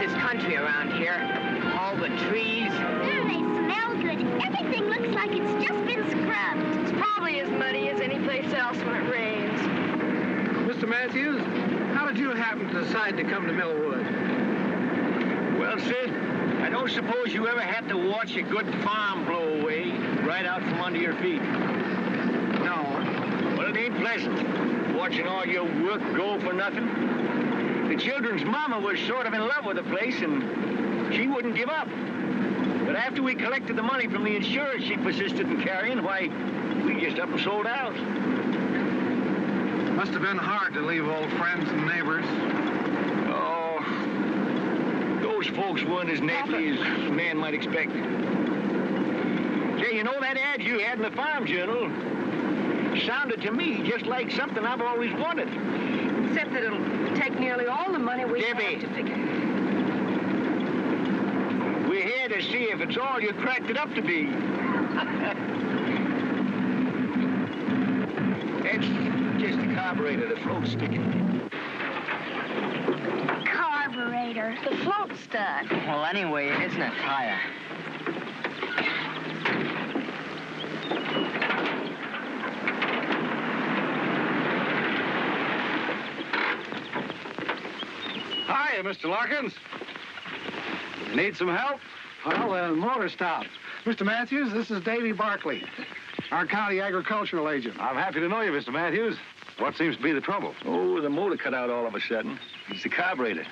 this country around here. All the trees. They smell good. Everything looks like it's just been scrubbed. It's probably as muddy as any place else when it rains. Mr. Matthews, how did you happen to decide to come to Millwood? Well, Sid, I don't suppose you ever had to watch a good farm blow away right out from under your feet. No. Well, it ain't pleasant, watching all your work go for nothing. The children's mama was sort of in love with the place, and she wouldn't give up. But after we collected the money from the insurance she persisted in carrying, why, we just up and sold out. Must have been hard to leave old friends and neighbors. Oh, those folks weren't as neighborly as a man might expect. Say, you know that ad you had in the Farm Journal sounded to me just like something I've always wanted. Except that it'll take nearly all the money we Debbie. have to figure. We're here to see if it's all you cracked it up to be. It's just the carburetor, the float sticking. Carburetor. The float stud. Well, anyway, it isn't a tire. Hi, Mr. Larkins. You need some help? Well, the motor stopped. Mr. Matthews, this is Davy Barkley, our county agricultural agent. I'm happy to know you, Mr. Matthews. What seems to be the trouble? Oh, the motor cut out all of a sudden. It's the carburetor.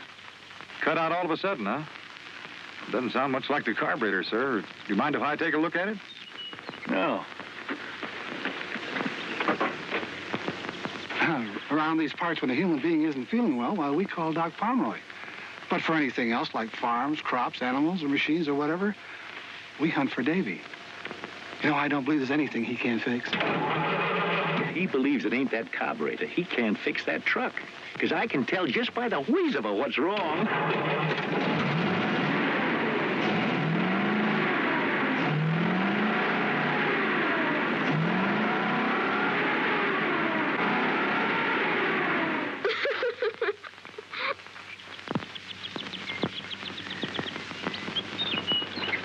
Cut out all of a sudden, huh? Doesn't sound much like the carburetor, sir. Do you mind if I take a look at it? No. Around these parts when a human being isn't feeling well, we call Doc Pomeroy. But for anything else, like farms, crops, animals, or machines, or whatever, we hunt for Davy. You know, I don't believe there's anything he can't fix. If he believes it ain't that carburetor, he can't fix that truck. Because I can tell just by the wheeze of it what's wrong.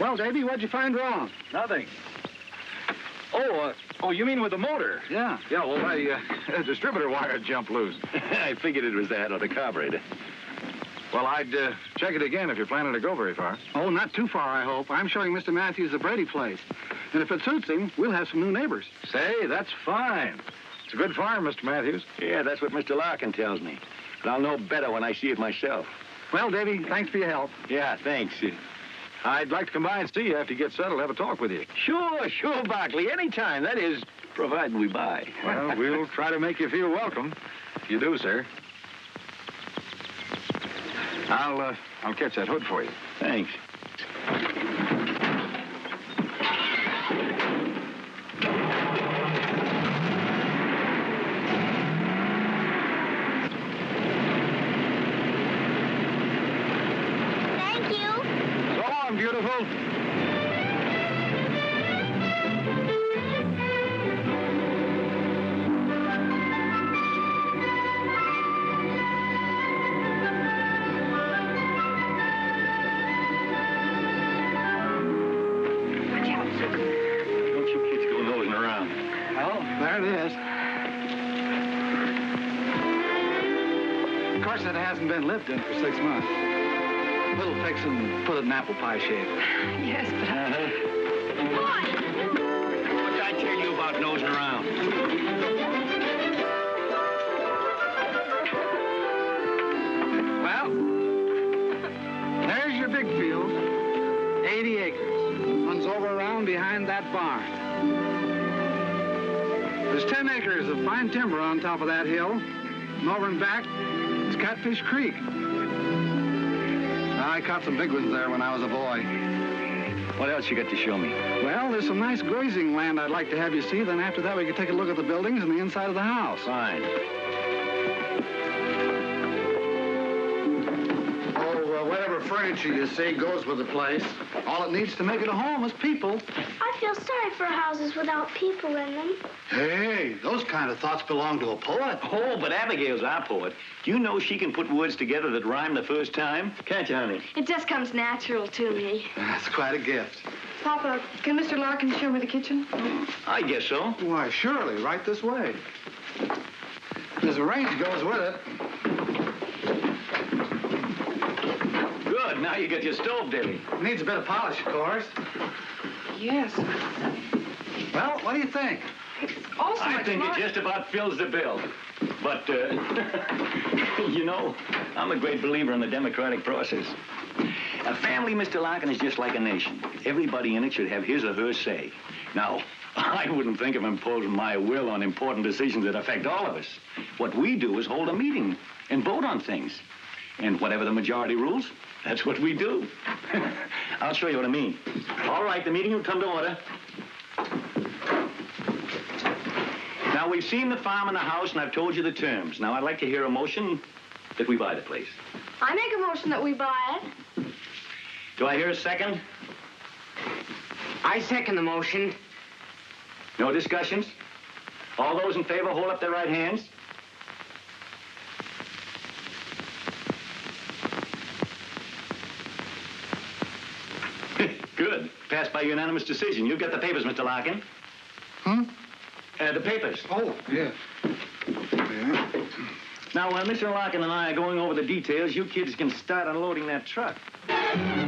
Well, Davy, what'd you find wrong? Nothing. Oh, you mean with the motor? Yeah. Yeah, well, the distributor wire jumped loose. I figured it was that or the carburetor. Well, I'd check it again if you're planning to go very far. Oh, not too far, I hope. I'm showing Mr. Matthews the Brady place. And if it suits him, we'll have some new neighbors. Say, that's fine. It's a good farm, Mr. Matthews. Yeah, that's what Mr. Larkin tells me. But I'll know better when I see it myself. Well, Davy, thanks for your help. Yeah, thanks. I'd like to come by and see you after you get settled, have a talk with you. Sure, Barkley. Anytime. That is, provided we buy. Well, we'll try to make you feel welcome. If you do, sir. I'll catch that hood for you. Thanks. Thank you. So long, beautiful. Don't you kids go nosing around. Well, there it is. Of course, it hasn't been lived in for 6 months. Little fix and put it in apple pie shape. Yes, but What did I tell you about nosing around? Well, there's your big field. 80 acres. Runs over around behind that barn. There's 10 acres of fine timber on top of that hill. And over and back, it's Catfish Creek. I caught some big ones there when I was a boy. What else you got to show me? Well, there's some nice grazing land I'd like to have you see. Then after that, we could take a look at the buildings and the inside of the house. Fine. Oh, whatever furniture you see goes with the place. All it needs to make it a home is people. I feel sorry for houses without people in them. Hey, those kind of thoughts belong to a poet. Oh, but Abigail's our poet. Do you know she can put words together that rhyme the first time? Can't you, honey? It just comes natural to me. That's quite a gift. Papa, can Mr. Larkin show me the kitchen? I guess so. Why, surely, right this way. There's a range goes with it. Good. Now you get your stove, Debbie. Needs a bit of polish, of course. Yes. Well, what do you think? Also, I think it just about fills the bill. But, you know, I'm a great believer in the democratic process. A family, Mr. Larkin, is just like a nation. Everybody in it should have his or her say. Now, I wouldn't think of imposing my will on important decisions that affect all of us. What we do is hold a meeting and vote on things. And whatever the majority rules, that's what we do. I'll show you what I mean. All right, the meeting will come to order. Now, we've seen the farm and the house, and I've told you the terms. Now, I'd like to hear a motion that we buy the place. I make a motion that we buy it. Do I hear a second? I second the motion. No discussions? All those in favor, hold up their right hands. Good. Passed by unanimous decision. You've got the papers, Mr. Larkin. The papers. Oh, yeah. Yeah. Now, while Mr. Larkin and I are going over the details, you kids can start unloading that truck. Papa,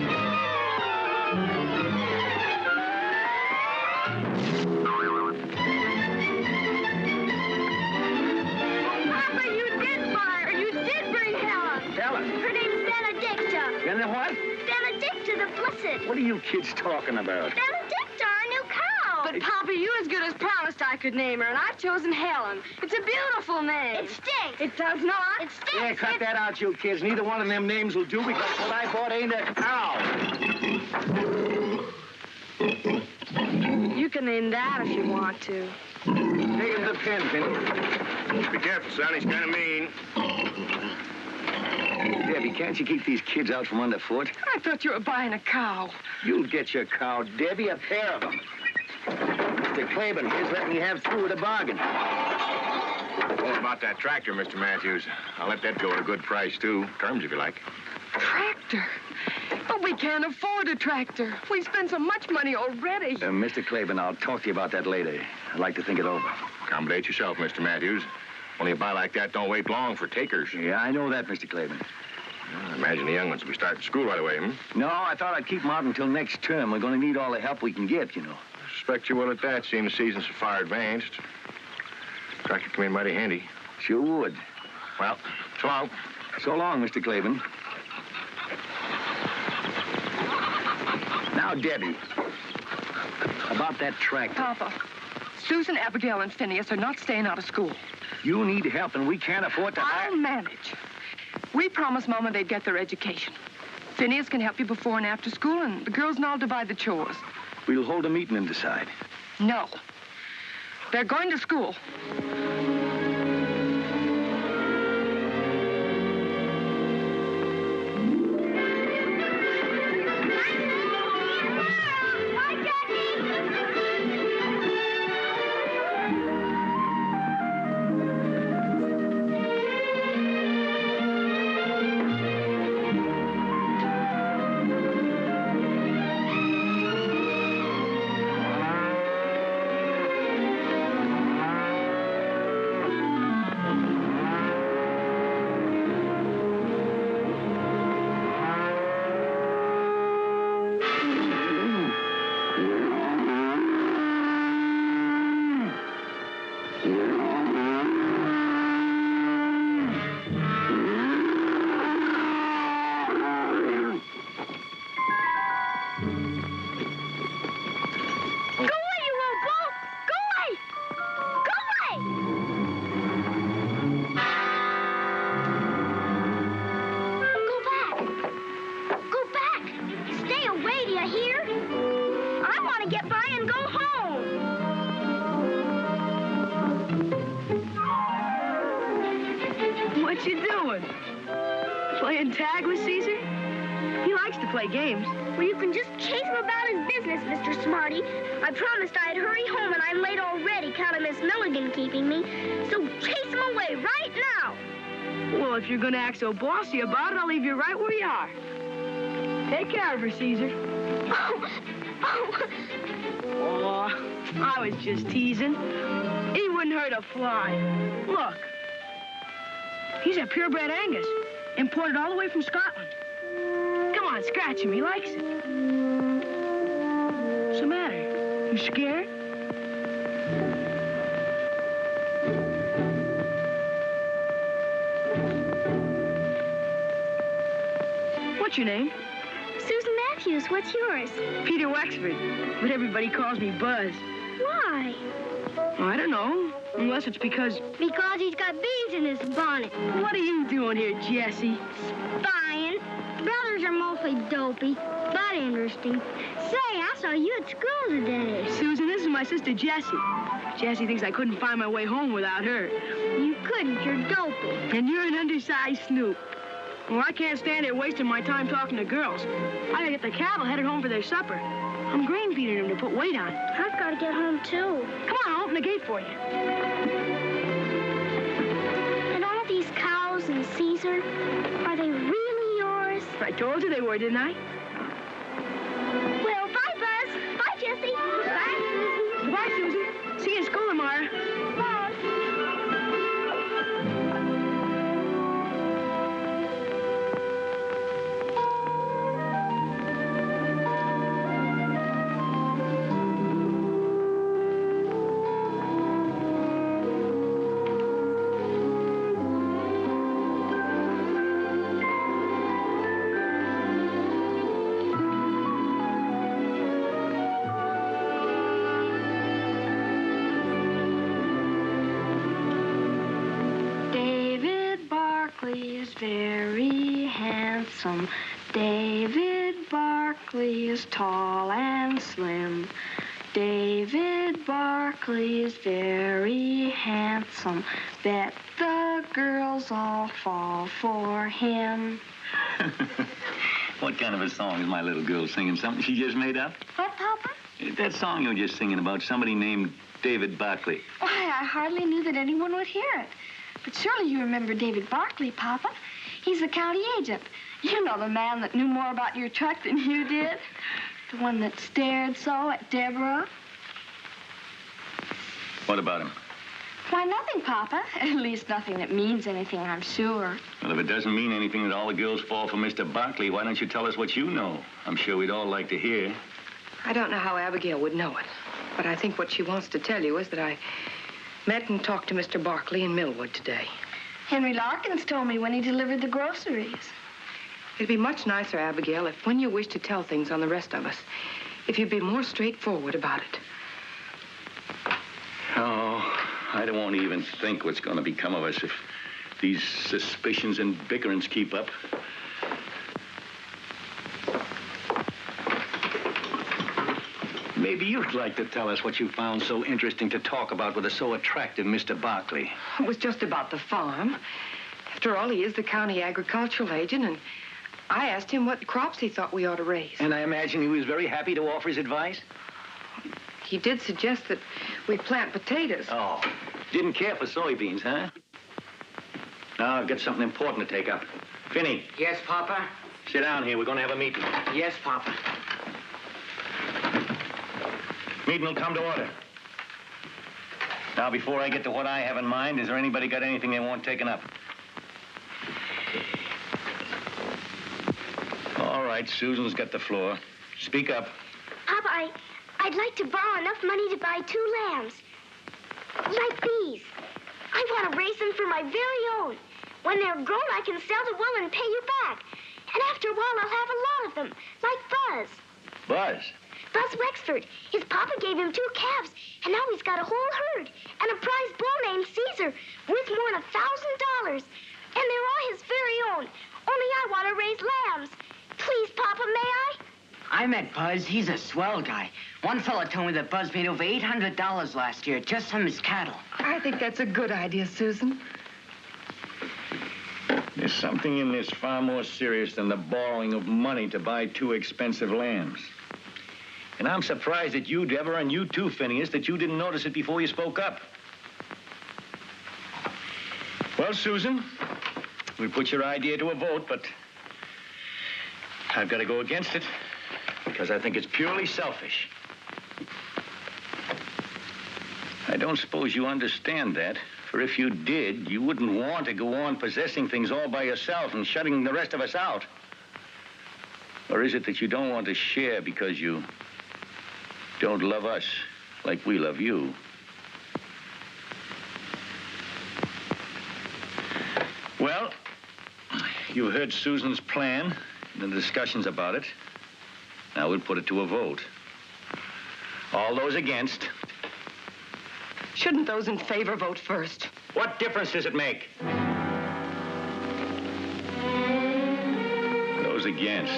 you did bring Helen. Helen? Her name's Benedicta. And then what? Benedicta the Blessed. What are you kids talking about? Benedicta, our new cow. But, Papa, you as good as promised I could name her, and I've chosen Helen. It's a beautiful name. It stinks. It does not. It stinks. Yeah, cut that out, you kids. Neither one of them names will do because what I bought ain't a cow. You can name that if you want to. Take the pen, Penny. Be careful, son. He's kind of mean. Debbie, can't you keep these kids out from underfoot? I thought you were buying a cow. You'll get your cow, Debbie, a pair of them. Mr. Claiborne, here's letting me have through with a bargain. What about that tractor, Mr. Matthews? I'll let that go at a good price, too. Terms, if you like. Tractor? But we can't afford a tractor. We spent so much money already. Mr. Claiborne, I'll talk to you about that later. I'd like to think it over. Accommodate yourself, Mr. Matthews. Only a buy like that don't wait long for takers. Yeah, I know that, Mr. Claiborne. I imagine the young ones will be starting school right away, No, I thought I'd keep them out until next term. We're going to need all the help we can get, you know. Suspect you will at that, seeing the season's so far advanced. Tractor come in mighty handy. Sure would. Well, so long. So long, Mr. Claiborne. Now, Debbie, about that tractor. Papa, Susan, Abigail, and Phineas are not staying out of school. You need help, and we can't afford to hire... I'll manage. We promised Mama they'd get their education. Phineas can help you before and after school, and the girls and I'll divide the chores. We'll hold a meeting and decide. No. They're going to school. You play games. Well, you can just chase him about his business, Mr. Smarty. I promised I'd hurry home, and I'm late already, counting Miss Milligan keeping me. So chase him away right now. Well, if you're going to act so bossy about it, I'll leave you right where you are. Take care of her, Caesar. Oh, I was just teasing. He wouldn't hurt a fly. Look. He's a purebred Angus, imported all the way from Scotland. Come on, scratch him. He likes it. What's the matter? You scared? What's your name? Susan Matthews, what's yours? Peter Wexford, but everybody calls me Buzz. Why? I don't know, unless it's because... Because he's got bees in his bonnet. What are you doing here, Jessie? Spying. Brothers are mostly dopey, but interesting. Say, I saw you at school today. Susan, this is my sister Jessie. Jessie thinks I couldn't find my way home without her. You couldn't, you're dopey. And you're an undersized snoop. Well, I can't stand here wasting my time talking to girls. I gotta get the cattle headed home for their supper. I'm grain feeding them to put weight on. I've got to get home, too. Come on, I'll open the gate for you. And all these cows and Caesar, are they really yours? I told you they were, didn't I? Well, bye, Buzz. Bye, Jessie. Bye, Susan. Goodbye, Susan. See you in school tomorrow. Bye. Very handsome. David Barkley is tall and slim. David Barkley is very handsome. Bet the girls all fall for him. What kind of a song is my little girl singing? Something she just made up? What, Papa? That song you were just singing about somebody named David Barkley. Why, I hardly knew that anyone would hear it. But surely you remember David Barkley, Papa. He's the county agent. You know, the man that knew more about your truck than you did. The one that stared so at Deborah. What about him? Why, nothing, Papa. At least nothing that means anything, I'm sure. Well, if it doesn't mean anything that all the girls fall for Mr. Barkley, why don't you tell us what you know? I'm sure we'd all like to hear. I don't know how Abigail would know it, but I think what she wants to tell you is that I met and talked to Mr. Barkley in Millwood today. Henry Larkins told me when he delivered the groceries. It'd be much nicer, Abigail, if when you wish to tell things on the rest of us, if you'd be more straightforward about it. Oh, I don't want to even think what's going to become of us if these suspicions and bickerings keep up. Maybe you'd like to tell us what you found so interesting to talk about with a so attractive Mr. Barkley. It was just about the farm. After all, he is the county agricultural agent, and I asked him what crops he thought we ought to raise. And I imagine he was very happy to offer his advice? He did suggest that we plant potatoes. Oh, didn't care for soybeans, huh? Now I've got something important to take up. Finney. Yes, Papa? Sit down here. We're going to have a meeting. Yes, Papa. Meeting will come to order. Now, before I get to what I have in mind, has there anybody got anything they want taken up? All right, Susan's got the floor. Speak up. Papa, I'd like to borrow enough money to buy 2 lambs. Like these. I want to raise them for my very own. When they're grown, I can sell the wool and pay you back. And after a while, I'll have a lot of them, like Buzz. Buzz? Buzz Wexford. His papa gave him 2 calves, and now he's got a whole herd and a prize bull named Caesar, worth more than $1,000. And they're all his very own. Only I want to raise lambs. Please, Papa, may I? I met Buzz. He's a swell guy. One fella told me that Buzz made over $800 last year just from his cattle. I think that's a good idea, Susan. This something in this far more serious than the borrowing of money to buy 2 expensive lambs. And I'm surprised at you, Deborah, and you too, Phineas, that you didn't notice it before you spoke up. Well, Susan, we put your idea to a vote, but I've got to go against it because I think it's purely selfish. I don't suppose you understand that, for if you did, you wouldn't want to go on possessing things all by yourself and shutting the rest of us out. Or is it that you don't want to share because you don't love us like we love you? Well, you heard Susan's plan and the discussions about it. Now we'll put it to a vote. All those against. Shouldn't those in favor vote first? What difference does it make? Those against.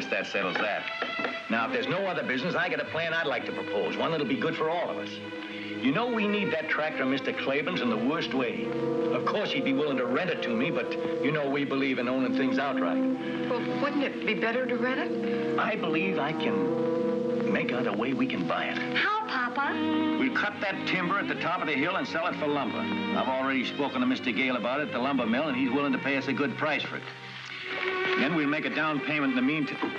That settles that. Now, if there's no other business, I got a plan I'd like to propose, one that'll be good for all of us. You know we need that tractor of Mr. Claiborne's in the worst way. Of course, he'd be willing to rent it to me, but you know we believe in owning things outright. Well, wouldn't it be better to rent it? I believe I can make out a way we can buy it. How, Papa? We'll cut that timber at the top of the hill and sell it for lumber. I've already spoken to Mr. Gale about it at the lumber mill, and he's willing to pay us a good price for it. Then we'll make a down payment in the meantime.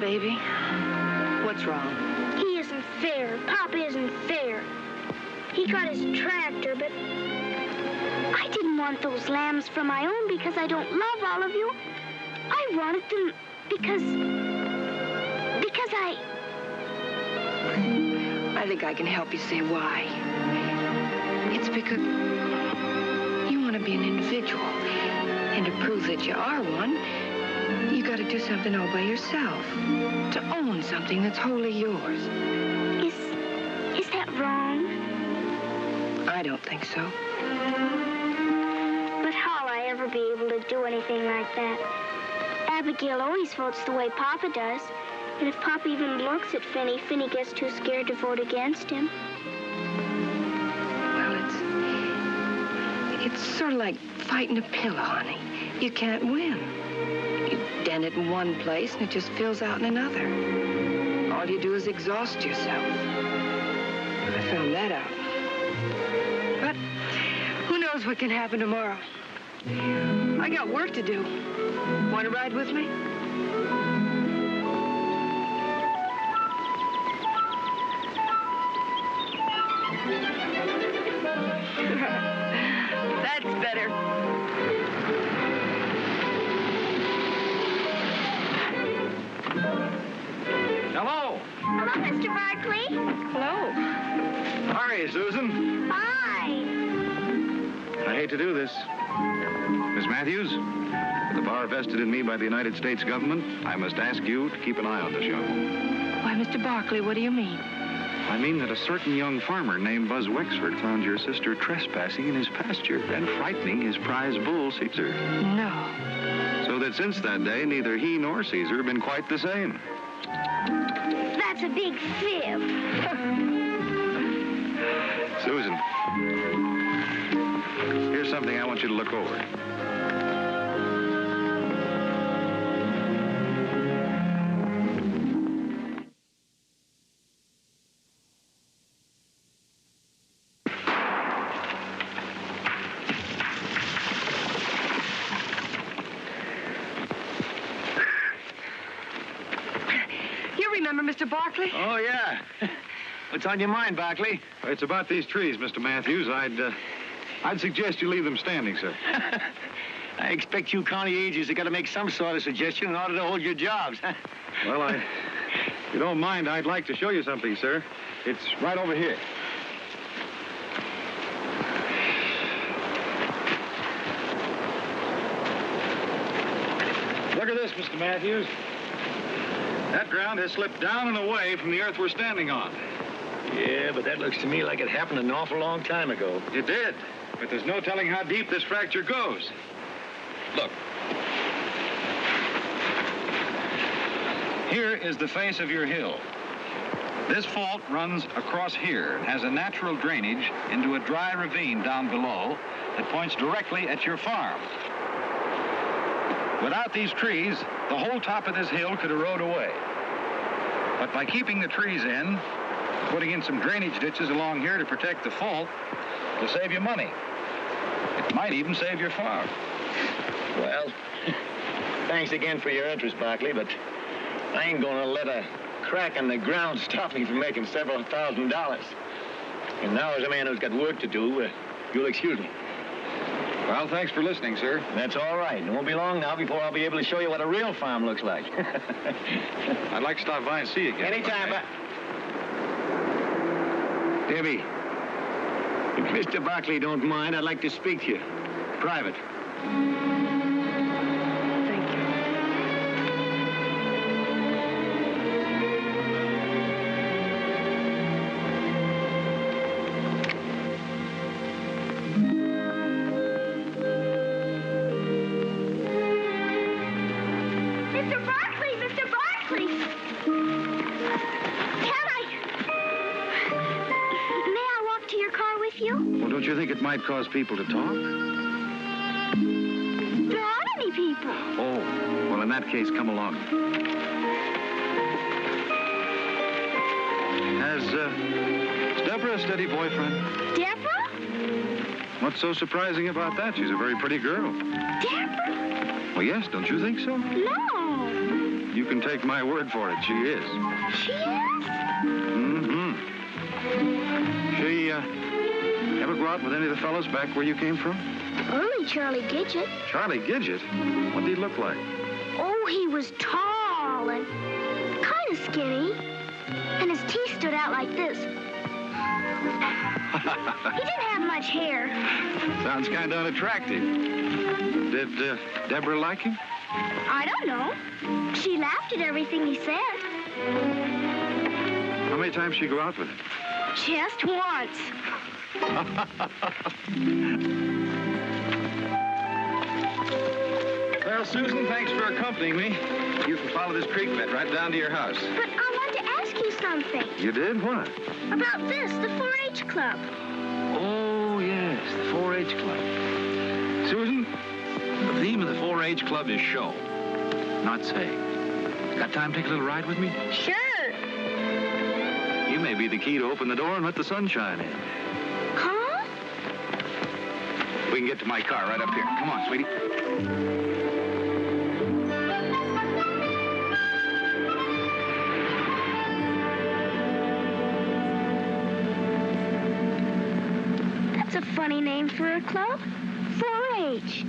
Baby, what's wrong? He isn't fair. Papa isn't fair. He got his tractor, but I didn't want those lambs for my own because I don't love all of you. I wanted them because I think I can help you say why. It's because you want to be an individual. And to prove that you are one, you got to do something all by yourself. To own something that's wholly yours. Is that wrong? I don't think so. But how'll I ever be able to do anything like that? Abigail always votes the way Papa does. And if Papa even looks at Finny, Finny gets too scared to vote against him. Well, it's sort of like fighting a pillow, honey. You can't win. You dent it in one place, and it just fills out in another. All you do is exhaust yourself. I found that out. But who knows what can happen tomorrow? I got work to do. Want to ride with me? That's better. Hello. Hello, Mr. Barkley. Hello. Hi, Susan. Hi. I hate to do this. Miss Matthews, with the power vested in me by the United States government, I must ask you to keep an eye on this young woman. Why, Mr. Barkley, what do you mean? I mean that a certain young farmer named Buzz Wexford found your sister trespassing in his pasture and frightening his prize bull, Caesar. No. So that since that day, neither he nor Caesar have been quite the same. That's a big fib. Susan, here's something I want you to look over. You remember Mr. Barkley? Oh, yeah. What's on your mind, Barkley? It's about these trees, Mr. Matthews. I'd suggest you leave them standing, sir. I expect you county agents have got to make some sort of suggestion in order to hold your jobs. Well, if you don't mind, I'd like to show you something, sir. It's right over here. Look at this, Mr. Matthews. That ground has slipped down and away from the earth we're standing on. Yeah, but that looks to me like it happened an awful long time ago. It did, but there's no telling how deep this fracture goes. Look. Here is the face of your hill. This fault runs across here and has a natural drainage into a dry ravine down below that points directly at your farm. Without these trees, the whole top of this hill could erode away. But by keeping the trees in, putting in some drainage ditches along here to protect the fault, it'll save you money. It might even save your farm. Well, thanks again for your interest, Barkley, but I ain't gonna let a crack in the ground stop me from making several $1,000s. And now, as a man who's got work to do, you'll excuse me. Well, thanks for listening, sir. That's all right. It won't be long now before I'll be able to show you what a real farm looks like. I'd like to stop by and see you again. Anytime, Debbie, if Mr. Barkley don't mind, I'd like to speak to you. Private. Thank you. Mr. Barkley! Mr. Barkley! Can I? May I walk to your car with you? Well, don't you think it might cause people to talk? There aren't any people. Oh, well, in that case, come along. Has Deborah a steady boyfriend? Deborah? What's so surprising about that? She's a very pretty girl. Deborah? Well, yes, don't you think so? No. You can take my word for it. She is. She is? Mm-hmm. She, ever go out with any of the fellows back where you came from? Only Charlie Gidget. Charlie Gidget? What did he look like? Oh, he was tall and kind of skinny. And his teeth stood out like this. He didn't have much hair. Sounds kind of unattractive. Did Deborah like him? I don't know. She laughed at everything he said. How many times did she go out with him? Just once. Well, Susan, thanks for accompanying me. You can follow this creek bed right down to your house. But I want to ask you something. You did? What? About this, the 4-H Club. Oh, yes, the 4-H Club. Susan, the theme of the 4-H Club is show, not say. Got time to take a little ride with me? Sure. You may be the key to open the door and let the sunshine in. Huh? We can get to my car right up here. Come on, sweetie. That's a funny name for a club. 4-H.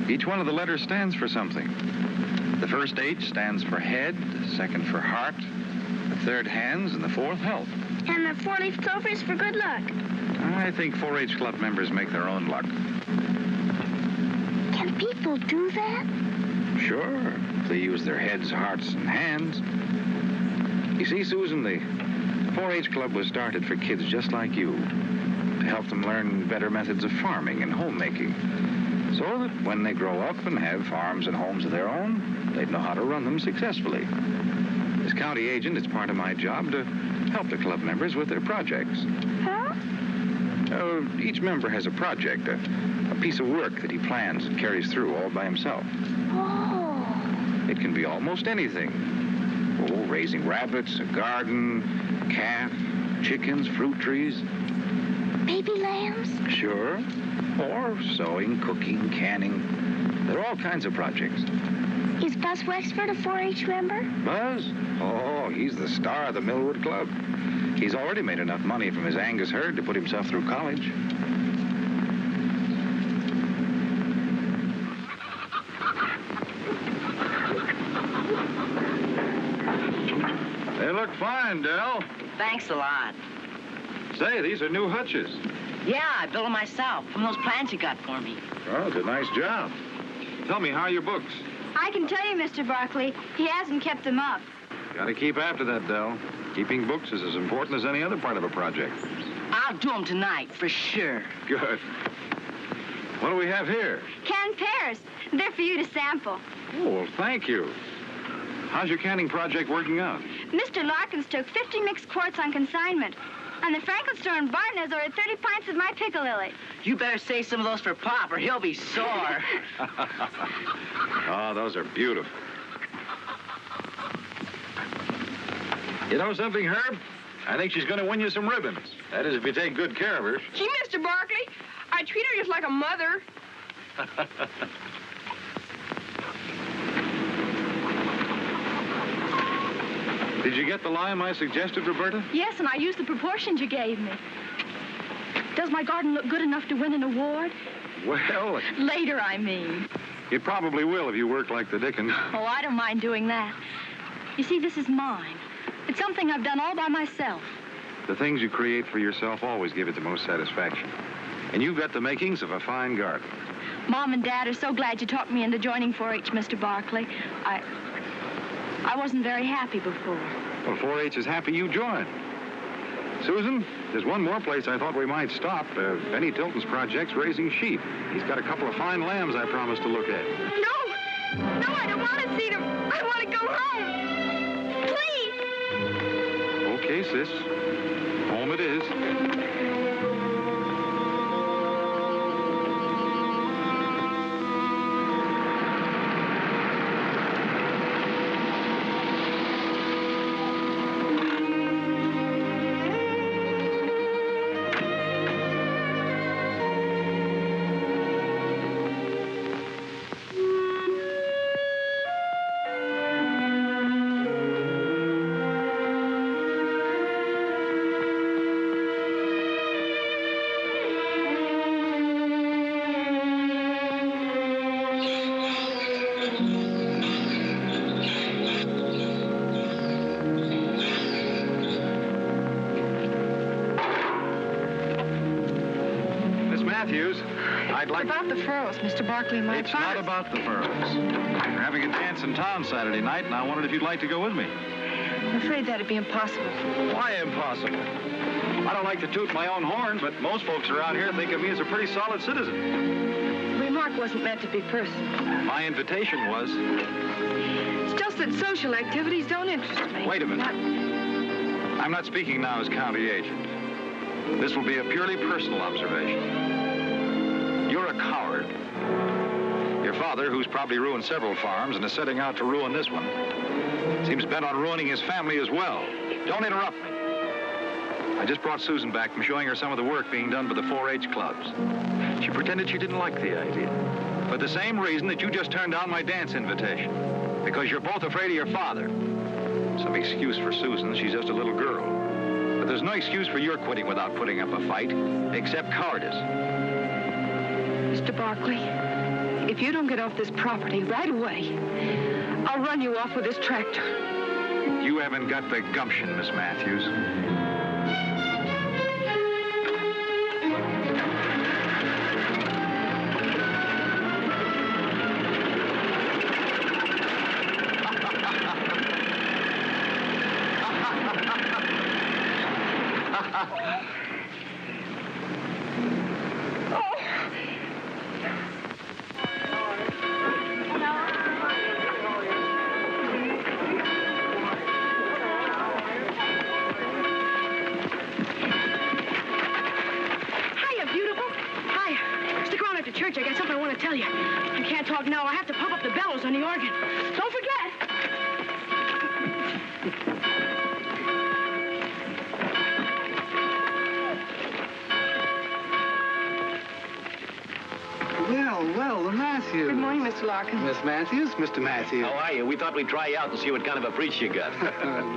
Each one of the letters stands for something. The first H stands for head, the second for heart, the third hands, and the fourth health. And the 4-leaf clover is for good luck. I think 4-H Club members make their own luck. Can people do that? Sure, if they use their heads, hearts, and hands. You see, Susan, the 4-H Club was started for kids just like you, to help them learn better methods of farming and homemaking, so that when they grow up and have farms and homes of their own, they'd know how to run them successfully. As county agent, it's part of my job to help the club members with their projects. Huh? Each member has a project, a piece of work that he plans and carries through all by himself. Oh. It can be almost anything. Oh, raising rabbits, a garden, calf, chickens, fruit trees. Baby lambs? Sure. Or sewing, cooking, canning. There are all kinds of projects. Is Buzz Wexford a 4-H member? Buzz? Oh, he's the star of the Millwood Club. He's already made enough money from his Angus herd to put himself through college. They look fine, Del. Thanks a lot. Say, these are new hutches. Yeah, I built them myself from those plans you got for me. Oh, it's a nice job. Tell me, how are your books? I can tell you, Mr. Barkley, he hasn't kept them up. Gotta keep after that, Del. Keeping books is as important as any other part of a project. I'll do them tonight, for sure. Good. What do we have here? Canned pears. They're for you to sample. Oh, well, thank you. How's your canning project working out? Mr. Larkins took 50 mixed quarts on consignment. And the Franklin store in Barton has ordered 30 pints of my piccalilli. You better save some of those for Pop, or he'll be sore. Oh, those are beautiful. You know something, Herb? I think she's going to win you some ribbons. That is, if you take good care of her. Gee, Mr. Barkley, I treat her just like a mother. Did you get the lime I suggested, Roberta? Yes, and I used the proportions you gave me. Does my garden look good enough to win an award? Well, Later, I mean. it probably will if you work like the Dickens. Oh, I don't mind doing that. You see, this is mine. It's something I've done all by myself. The things you create for yourself always give it the most satisfaction. And you've got the makings of a fine garden. Mom and Dad are so glad you talked me into joining 4-H, Mr. Barkley. I wasn't very happy before. Well, 4-H is happy you joined. Susan, there's one more place I thought we might stop. Benny Tilton's project's raising sheep. He's got a couple of fine lambs I promised to look at. No, I don't want to see them. I want to go home. Please. Okay, sis. Home it is. Matthews, I'd like... About the furrows, Mr. Barkley and my It's not about the furrows. We're having a dance in town Saturday night, and I wondered if you'd like to go with me. I'm afraid that'd be impossible. Why impossible? I don't like to toot my own horn, but most folks around here think of me as a pretty solid citizen. The remark wasn't meant to be personal. My invitation was... It's just that social activities don't interest me. Wait a minute. I'm not speaking now as county agent. This will be a purely personal observation. You're a coward. Your father, who's probably ruined several farms and is setting out to ruin this one, seems bent on ruining his family as well. Don't interrupt me. I just brought Susan back from showing her some of the work being done by the 4-H clubs. She pretended she didn't like the idea. For the same reason that you just turned down my dance invitation. Because you're both afraid of your father. Some excuse for Susan. She's just a little girl. But there's no excuse for your quitting without putting up a fight, except cowardice. Mr. Barkley, if you don't get off this property right away, I'll run you off with this tractor. You haven't got the gumption, Miss Matthews. Larkin, don't forget. Well, the Matthews. Good morning, Mr. Larkin. Miss Matthews, Mr. Matthews. How are you? We thought we'd try you out and see what kind of a preach you got.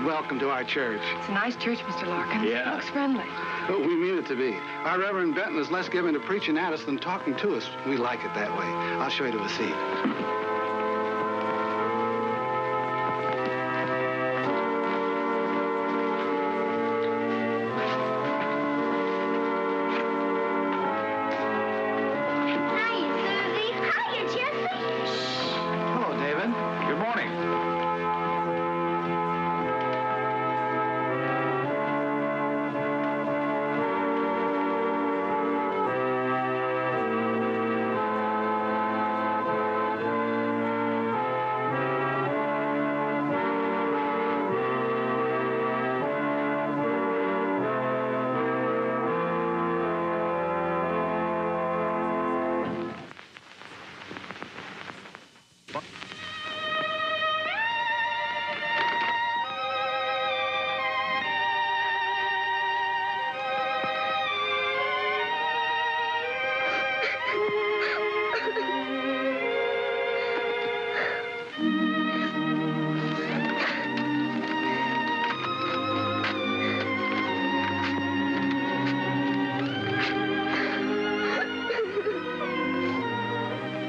Welcome to our church. It's a nice church, Mr. Larkin. Yeah. Looks friendly. Oh, we mean it to be. Our Reverend Benton is less given to preaching at us than talking to us. We like it that way. I'll show you to a seat. Hello, David. Good morning.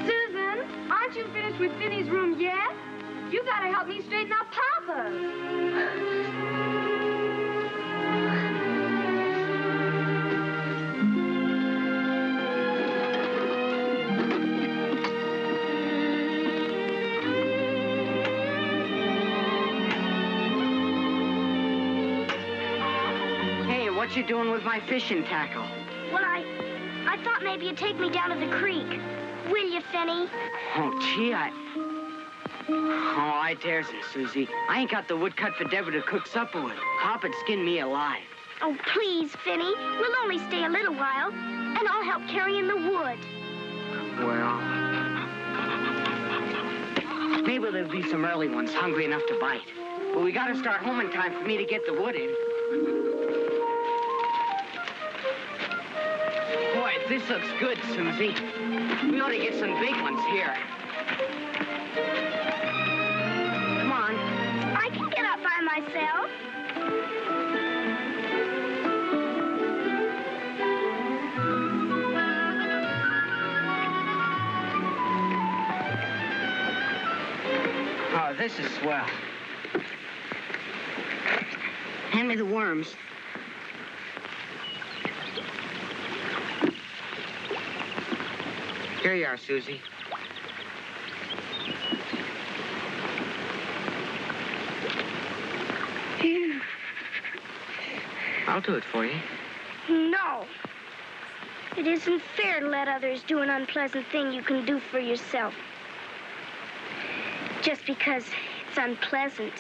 Susan, aren't you finished with Finney's room yet? You gotta help me straighten out Papa. Hey, what you doing with my fishing tackle? Well, I thought maybe you'd take me down to the creek. Will you, Finney? Oh, gee, Oh, I daresn't, Susie. I ain't got the wood cut for Deborah to cook supper with. Hop'd skin me alive. Oh, please, Finney. We'll only stay a little while, and I'll help carry in the wood. Well, maybe there'll be some early ones hungry enough to bite. But we gotta start home in time for me to get the wood in. Boy, this looks good, Susie. We ought to get some big ones here. Come on. I can get up by myself. Oh, this is swell. Hand me the worms. Here you are, Susie. I'll do it for you. No. It isn't fair to let others do an unpleasant thing you can do for yourself. Just because it's unpleasant.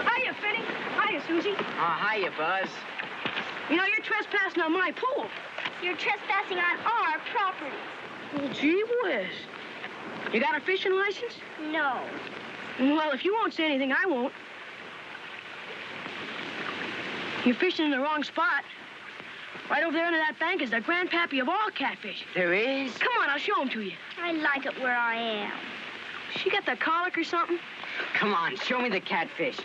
Hiya, Finney. Hiya, Susie. Oh, hiya, Buzz. You know, you're trespassing on my pool. You're trespassing on our property. Well, gee whiz. You got a fishing license? No. Well, if you won't say anything, I won't. You're fishing in the wrong spot. Right over there under that bank is the grandpappy of all catfish. There is? Come on, I'll show him to you. I like it where I am. She got the colic or something? Come on, show me the catfish.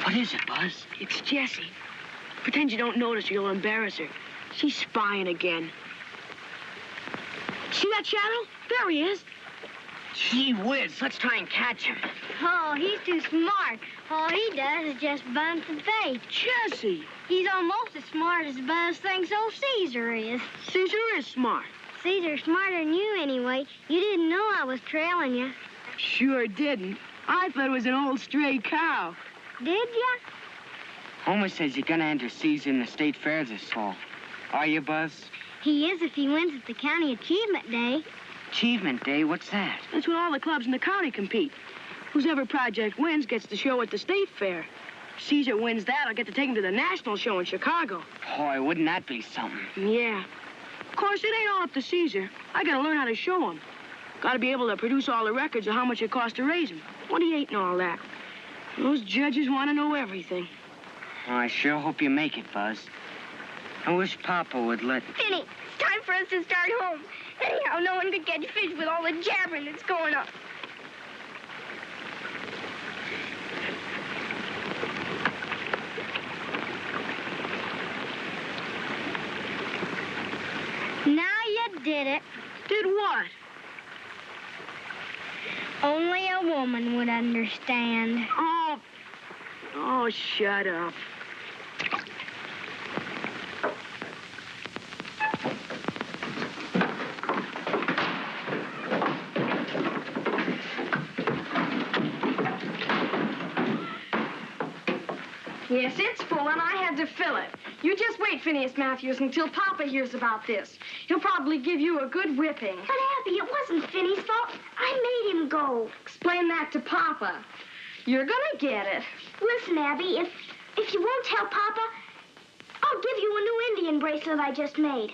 What is it, Buzz? It's Jessie. Pretend you don't notice or you'll embarrass her. She's spying again. See that shadow? There he is. Gee whiz, let's try and catch him. Oh, he's too smart. All he does is just bunt the bait. Jessie, He's almost as smart as Buzz thinks old Caesar is. Caesar is smart. Caesar's smarter than you anyway. You didn't know I was trailing you. Sure didn't. I thought it was an old stray cow. Did ya? Homer says you're gonna enter Caesar in the state fair this fall. Are you, Buzz? He is if he wins at the County Achievement Day. Achievement Day? What's that? That's when all the clubs in the county compete. Whoever project wins gets the show at the state fair. If Caesar wins that, I'll get to take him to the national show in Chicago. Boy, wouldn't that be something? Yeah. Of course, it ain't all up to Caesar. I gotta learn how to show him. Gotta be able to produce all the records of how much it costs to raise him, what he ate and all that. Those judges want to know everything. I sure hope you make it, Buzz. I wish Papa would let... Finny, it's time for us to start home. Anyhow, no one could catch fish with all the jabbering that's going on. Now you did it. Did what? Only a woman would understand. Oh, shut up. Yes, it's full, and I had to fill it. You just wait, Phineas Matthews, until Papa hears about this. He'll probably give you a good whipping. But, Abby, it wasn't Finny's fault. I made him go. Explain that to Papa. You're gonna get it. Listen, Abby, if you won't tell Papa, I'll give you a new Indian bracelet I just made.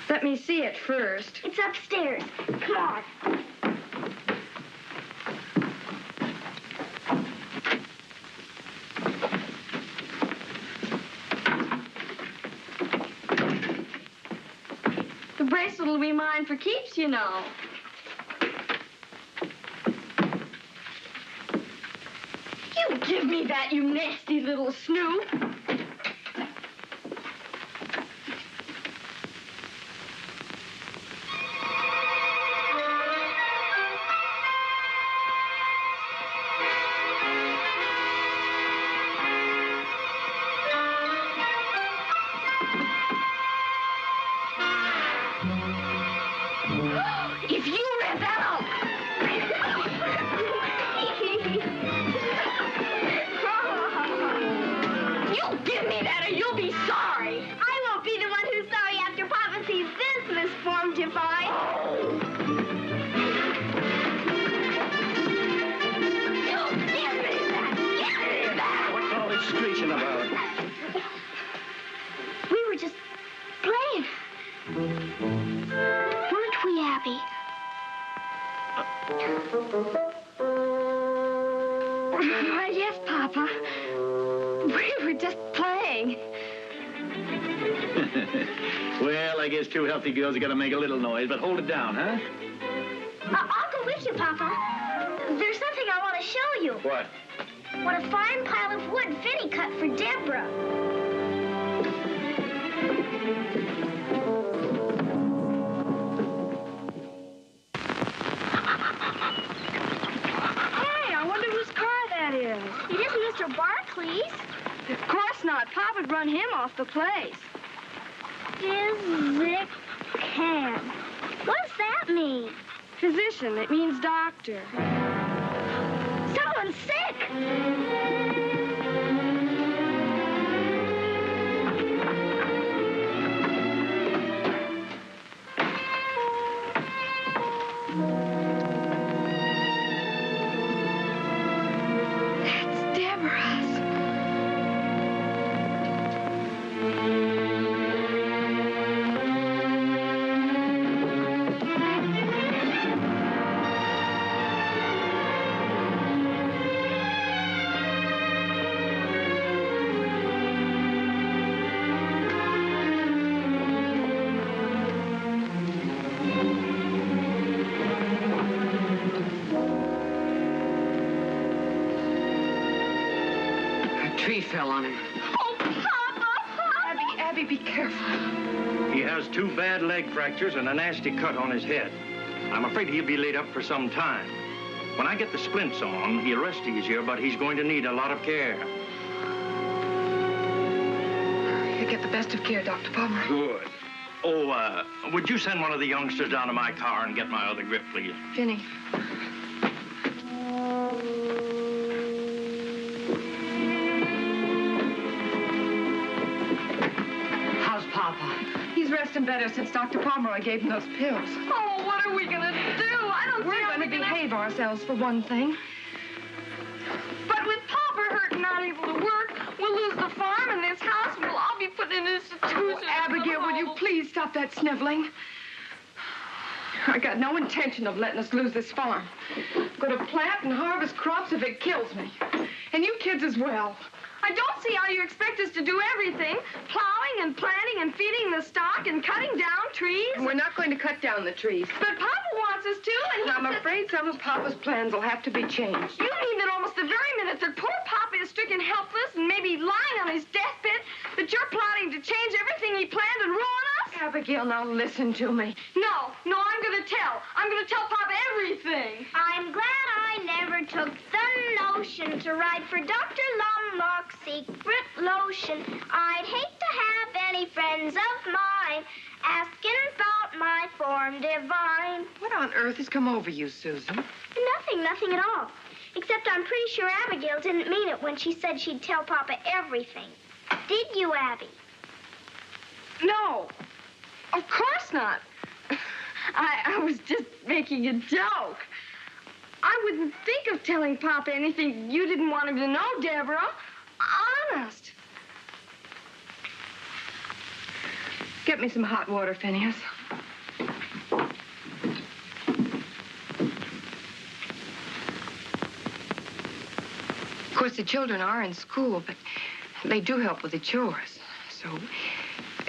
Let me see it first. It's upstairs. Come on. The bracelet will be mine for keeps, you know. You give me that, you nasty little snoop. If you read that out. You give me that or you'll be sorry. I won't be the one who's sorry after Papa sees this misformed divine. You give me that. Give me that. What's all this screeching about? We were just playing. Weren't we, Abby? Yes, Papa. We were just playing. Well, I guess two healthy girls are gonna make a little noise, but hold it down, huh? I'll go with you, Papa. There's something I want to show you. What? What a fine pile of wood Finny cut for Deborah. Hey, I wonder whose car that is. It isn't Mr. Barclay's. Of course not. Papa'd run him off the place. Physic can. What does that mean? Physician, it means doctor. Someone's sick. That's Deborah's. A tree fell on him. Oh, Papa! Abby, be careful. He has 2 bad leg fractures and a nasty cut on his head. I'm afraid he'll be laid up for some time. When I get the splints on, he'll rest easier, but he's going to need a lot of care. get the best of care, Dr. Palmer. Good. Oh, would you send one of the youngsters down to my car and get my other grip, please? Vinny. How's Papa? He's resting better since Dr. Pomeroy gave him those pills. Oh, what are we gonna do? I don't We're see how going to we can behave ourselves for one thing. But with Papa hurt and not able to work, we'll lose the farm and this house, and we'll all be put in an institution. Oh, Abigail, will you please stop that sniveling? I got no intention of letting us lose this farm. I'm going to plant and harvest crops if it kills me. And you kids as well. I don't see how you expect us to do everything. Plowing and planting and feeding the stock and cutting down trees. And we're not going to cut down the trees. But Papa wants us to, and I'm afraid some of Papa's plans will have to be changed. You mean that almost the very minute that poor Papa is stricken helpless and maybe lying on his deathbed, that you're plotting to change everything he planned and ruin us? Abigail, now listen to me. No, I'm going to tell. I'm going to tell Papa everything. I'm glad I never took the notion to write for Dr. Lumlock's secret lotion. I'd hate to have any friends of mine asking about my form divine. What on earth has come over you, Susan? Nothing at all. Except I'm pretty sure Abigail didn't mean it when she said she'd tell Papa everything. Did you, Abby? No, of course not. I was just making a joke. I wouldn't think of telling Papa anything you didn't want him to know, Deborah. Honest. Get me some hot water, Phineas. Of course, the children are in school, but they do help with the chores. So,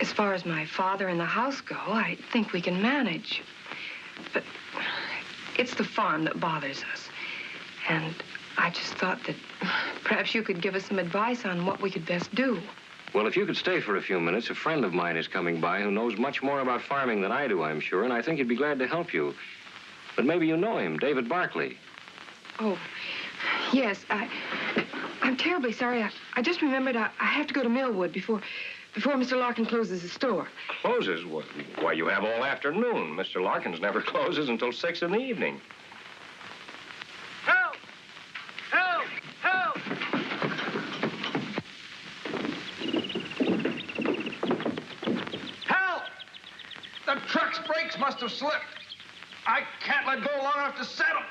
as far as my father and the house go, I think we can manage. But it's the farm that bothers us. And I just thought that perhaps you could give us some advice on what we could best do. Well, if you could stay for a few minutes, a friend of mine is coming by who knows much more about farming than I do, I'm sure, and I think he'd be glad to help you. But maybe you know him, David Barkley. Oh, yes, I'm terribly sorry. I just remembered I have to go to Millwood before Mr. Larkin closes the store. Closes? Why, you have all afternoon. Mr. Larkins never closes until 6 in the evening. Help! Help! Help! Help! The truck's brakes must have slipped. I can't let go long enough to set them.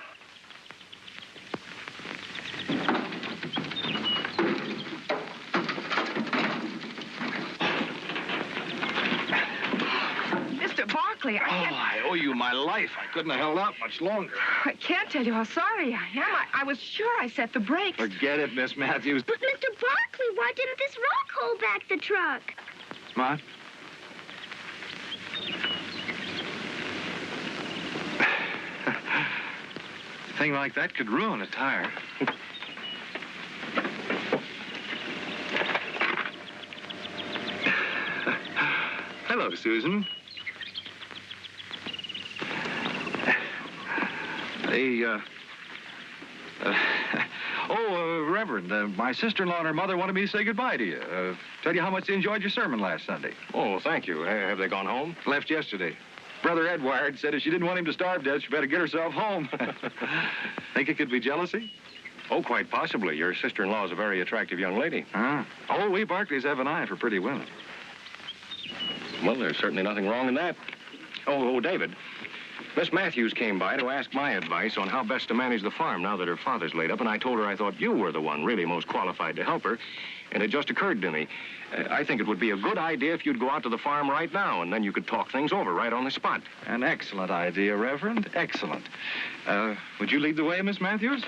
Mr. Barkley, I owe you my life. I couldn't have held out much longer. I can't tell you how sorry I am. I was sure I set the brakes. Forget it, Miss Matthews. But, Mr. Barkley, why didn't this rock hold back the truck? What? A thing like that could ruin a tire. Hello, Susan. Reverend, my sister-in-law and her mother wanted me to say goodbye to you. Tell you how much they enjoyed your sermon last Sunday. Oh, thank you. Have they gone home? Left yesterday. Brother Edward said if she didn't want him to starve to death, she better get herself home. Think it could be jealousy? Oh, quite possibly. Your sister-in-law is a very attractive young lady. Huh? Oh, we Barclays have an eye for pretty women. Well, there's certainly nothing wrong in that. Oh, David. Miss Matthews came by to ask my advice on how best to manage the farm now that her father's laid up, and I told her I thought you were the one really most qualified to help her. And it just occurred to me, I think it would be a good idea if you'd go out to the farm right now, and then you could talk things over right on the spot. An excellent idea, Reverend. Excellent. Would you lead the way, Miss Matthews?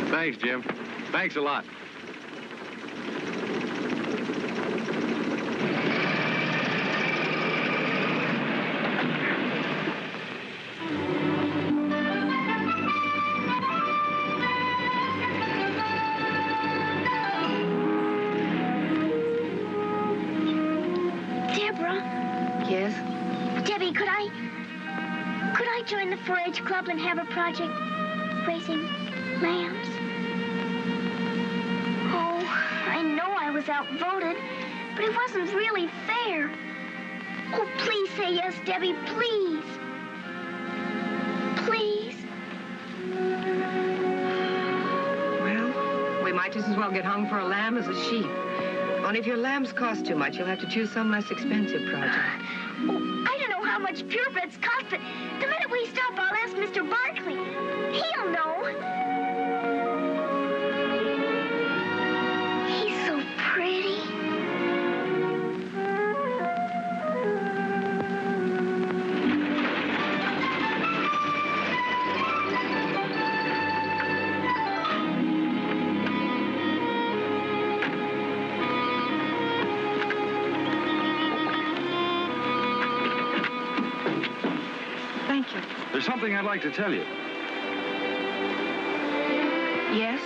Thanks, Jim. Thanks a lot. I join the 4-H club and have a project raising lambs? Oh, I know I was outvoted, but it wasn't really fair. Oh, please say yes, Debbie, please. Please. Well, we might just as well get hung for a lamb as a sheep. Only if your lambs cost too much, you'll have to choose some less expensive project. Oh, I don't know how much purebreds cost, but the minute we stop, I'll ask Mr. Barkley. He'll know. He's so pretty. Thank you. There's something I'd like to tell you. Yes?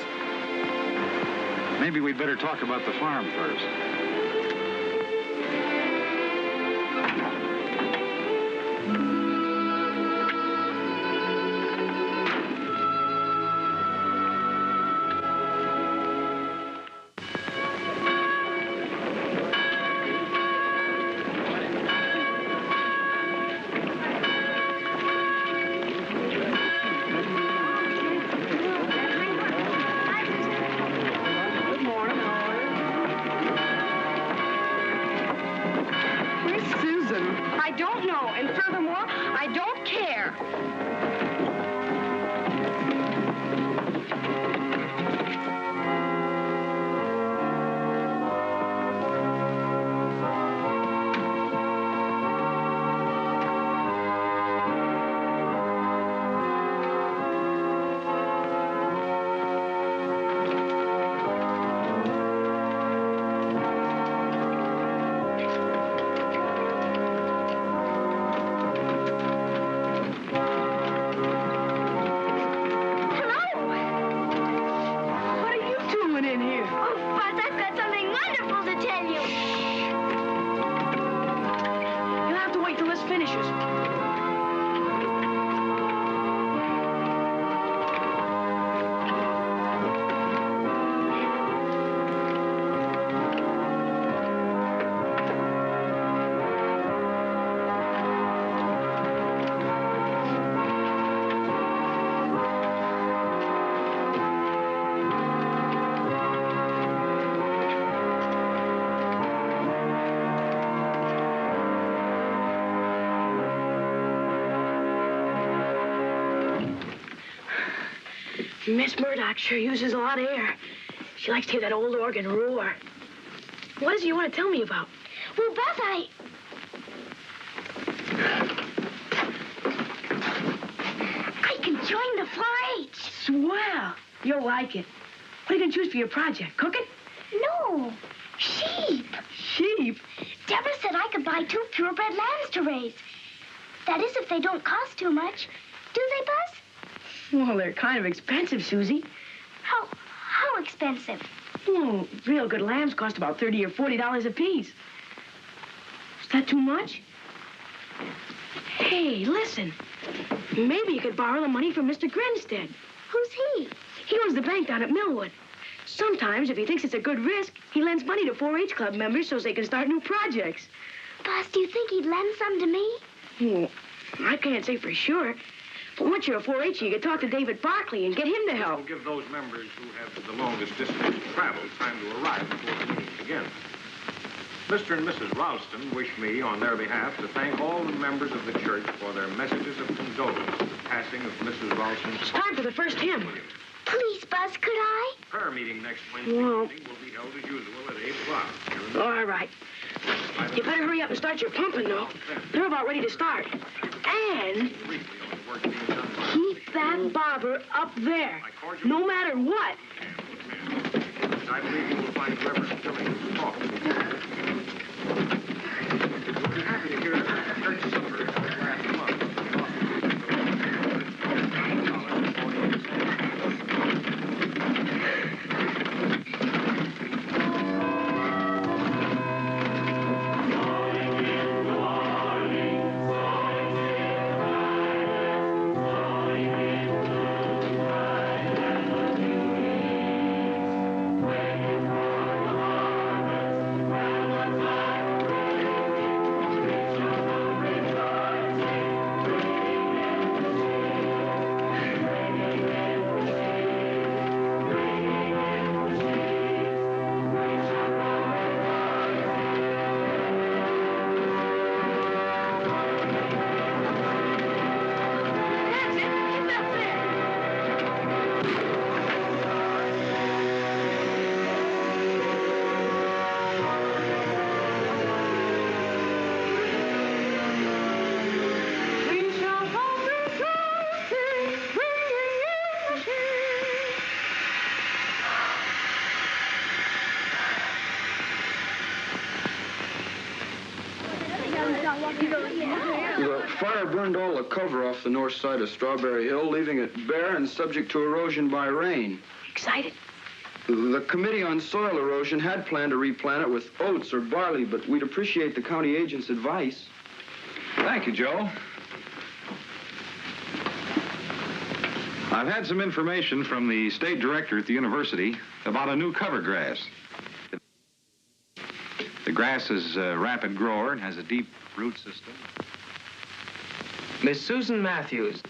Maybe we'd better talk about the farm first. I don't know, and furthermore, I don't care. Miss Murdoch sure uses a lot of air. She likes to hear that old organ roar. What is it you want to tell me about? Well, Buzz, I can join the 4-H. Swell. You'll like it. What are you going to choose for your project? Cooking? No, sheep. Sheep? Deborah said I could buy 2 purebred lambs to raise. That is, if they don't cost too much. Do they, Buzz? Well, they're kind of expensive, Susie. How expensive? Well, real good lambs cost about $30 or $40 a piece. Is that too much? Hey, listen. Maybe you could borrow the money from Mr. Grinstead. Who's he? He owns the bank down at Millwood. Sometimes, if he thinks it's a good risk, he lends money to 4-H club members so they can start new projects. Buzz, do you think he'd lend some to me? Well, I can't say for sure. But once you're a 4-H, you can talk to David Barkley and get him to help. We'll give those members who have the longest distance to travel time to arrive before the meeting begins. Mr. and Mrs. Ralston wish me, on their behalf, to thank all the members of the church for their messages of condolence at the passing of Mrs. Ralston's... It's time for the first hymn. Please, Buzz, could I? Prayer meeting next Wednesday evening will be held as usual at 8 o'clock. All right. You better hurry up and start your pumping, though. They're about ready to start. And keep that bobber up there, no matter what. I believe you will find Reverend Billings talking. We'll be happy to hear church supper last month. fire burned all the cover off the north side of Strawberry Hill, leaving it bare and subject to erosion by rain. Excited? The Committee on Soil Erosion had planned to replant it with oats or barley, but we'd appreciate the county agent's advice. Thank you, Joe. I've had some information from the state director at the university about a new cover grass. The grass is a rapid grower and has a deep root system. Miss Susan Matthews.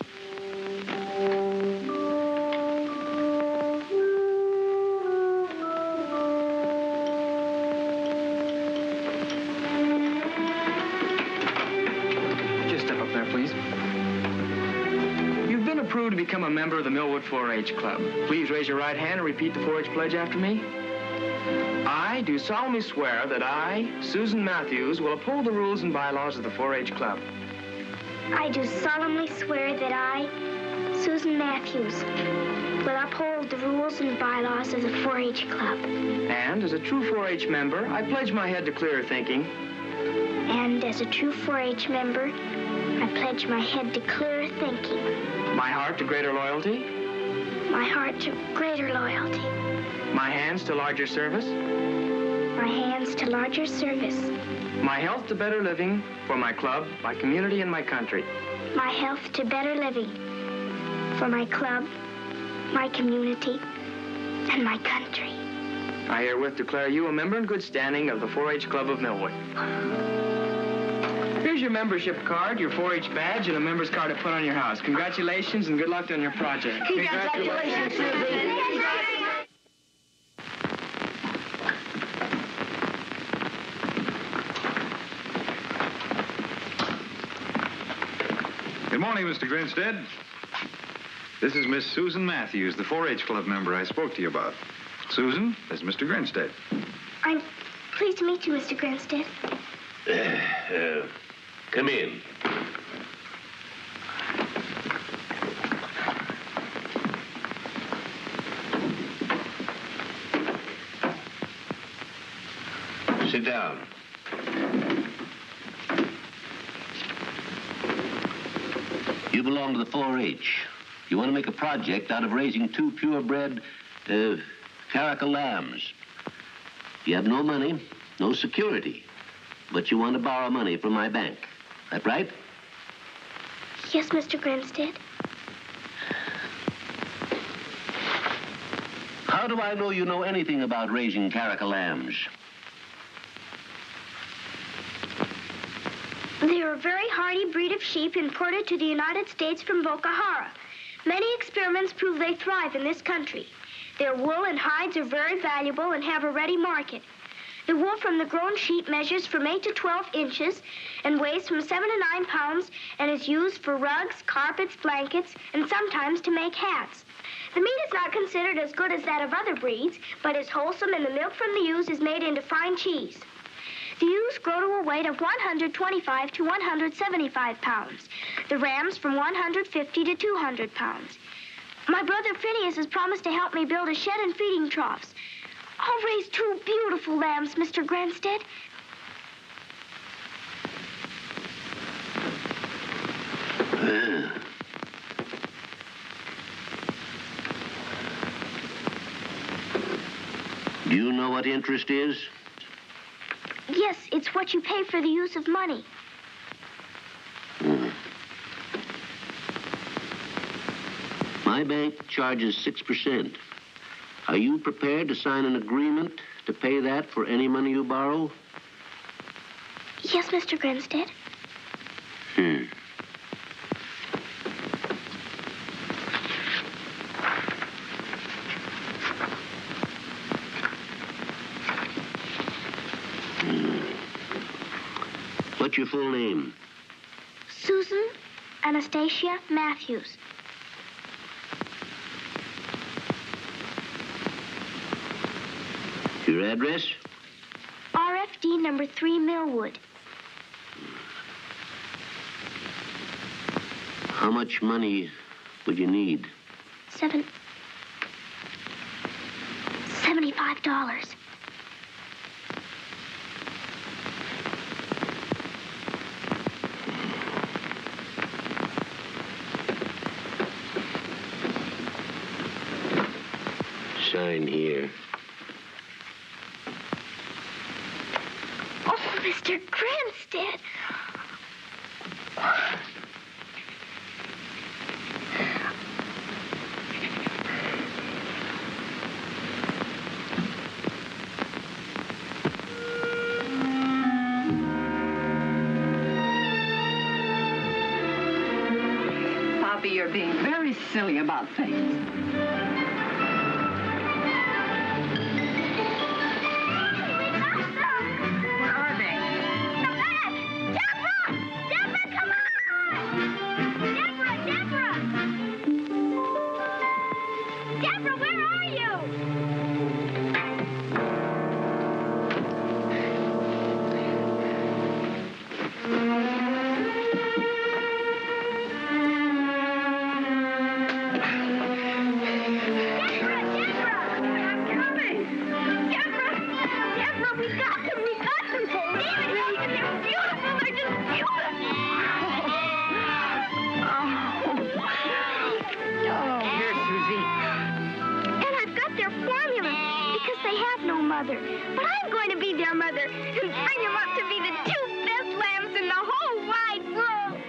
Just step up there, please. You've been approved to become a member of the Millwood 4-H Club. Please raise your right hand and repeat the 4-H pledge after me. I do solemnly swear that I, Susan Matthews, will uphold the rules and bylaws of the 4-H Club. I do solemnly swear that I, Susan Matthews, will uphold the rules and bylaws of the 4-H Club. And as a true 4-H member, I pledge my head to clearer thinking. And as a true 4-H member, I pledge my head to clearer thinking. My heart to greater loyalty. My heart to greater loyalty. My hands to larger service. My hands to larger service. My health to better living for my club, my community, and my country. My health to better living for my club, my community, and my country. I herewith declare you a member in good standing of the 4-H Club of Millwood. Here's your membership card, your 4-H badge, and a member's card to put on your house. Congratulations and good luck on your project. Congratulations, Susan. Good morning, Mr. Grinstead. This is Miss Susan Matthews, the 4-H Club member I spoke to you about. Susan, this is Mr. Grinstead. I'm pleased to meet you, Mr. Grinstead. Come in. Sit down. You belong to the 4-H. You want to make a project out of raising 2 purebred, caracal lambs. You have no money, no security, but you want to borrow money from my bank. That right? Yes, Mr. Grinstead. How do I know you know anything about raising caracal lambs? They are a very hardy breed of sheep imported to the United States from Bocahara. Many experiments prove they thrive in this country. Their wool and hides are very valuable and have a ready market. The wool from the grown sheep measures from 8 to 12 inches and weighs from 7 to 9 pounds and is used for rugs, carpets, blankets, and sometimes to make hats. The meat is not considered as good as that of other breeds, but is wholesome, and the milk from the ewes is made into fine cheese. The ewes grow to a weight of 125 to 175 pounds. The rams from 150 to 200 pounds. My brother Phineas has promised to help me build a shed and feeding troughs. I'll raise 2 beautiful lambs, Mr. Grinstead. Do you know what interest is? Yes, it's what you pay for the use of money. My bank charges 6%. Are you prepared to sign an agreement to pay that for any money you borrow? Yes, Mr. Grinstead. What's your full name? Susan Anastasia Matthews. Your address? RFD number 3 Millwood. How much money would you need? $75. mine here. Oh, Mr. Grinstead. Poppy, you're being very silly about things. Deborah, where are you? Deborah, we got them. David, look, they're beautiful. They're just beautiful. Here, Susie. And I've got their formula because they have no mother. But I'm going to be their mother and bring them up to be the two best lambs in the whole wide world.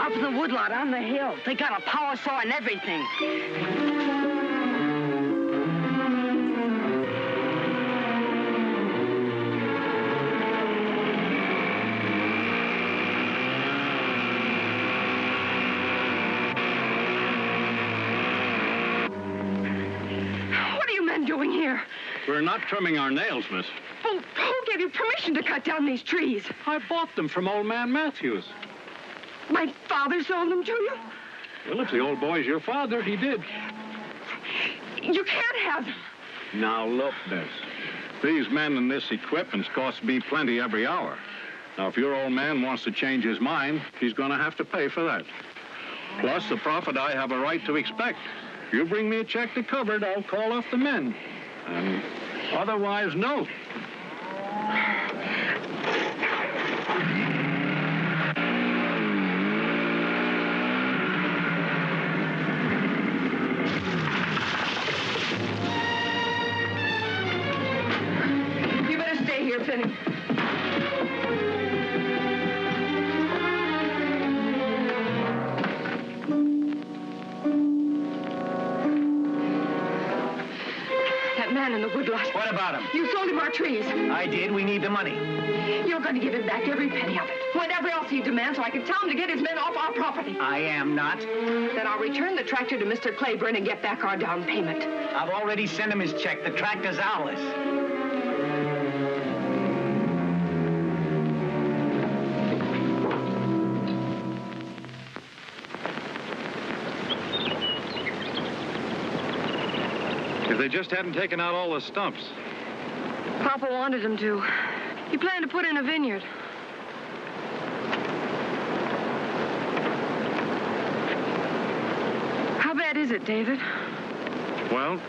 Up in the woodlot on the hill. They got a power saw and everything. What are you men doing here? We're not trimming our nails, miss. Well, who gave you permission to cut down these trees? I bought them from old man Matthews. My father sold them to you? Well, if the old boy's your father, he did. You can't have them. Now, look, miss. These men and this equipment's cost me plenty every hour. Now, if your old man wants to change his mind, he's going to have to pay for that. Plus, the profit I have a right to expect. If you bring me a check to cover it, I'll call off the men. And otherwise, no. You better stay here, Finney. That man in the woodlot. What about him? You sold him our trees. I did. We need the money. You're going to give him back every penny of it. Whatever else he demands, so I can tell him to get his men off our property. I am not. Then I'll return the tractor to Mr. Claiborne and get back our down payment. I've already sent him his check. The tractor's ours. If they just hadn't taken out all the stumps. Papa wanted him to. He planned to put in a vineyard. How bad is it, David? Well,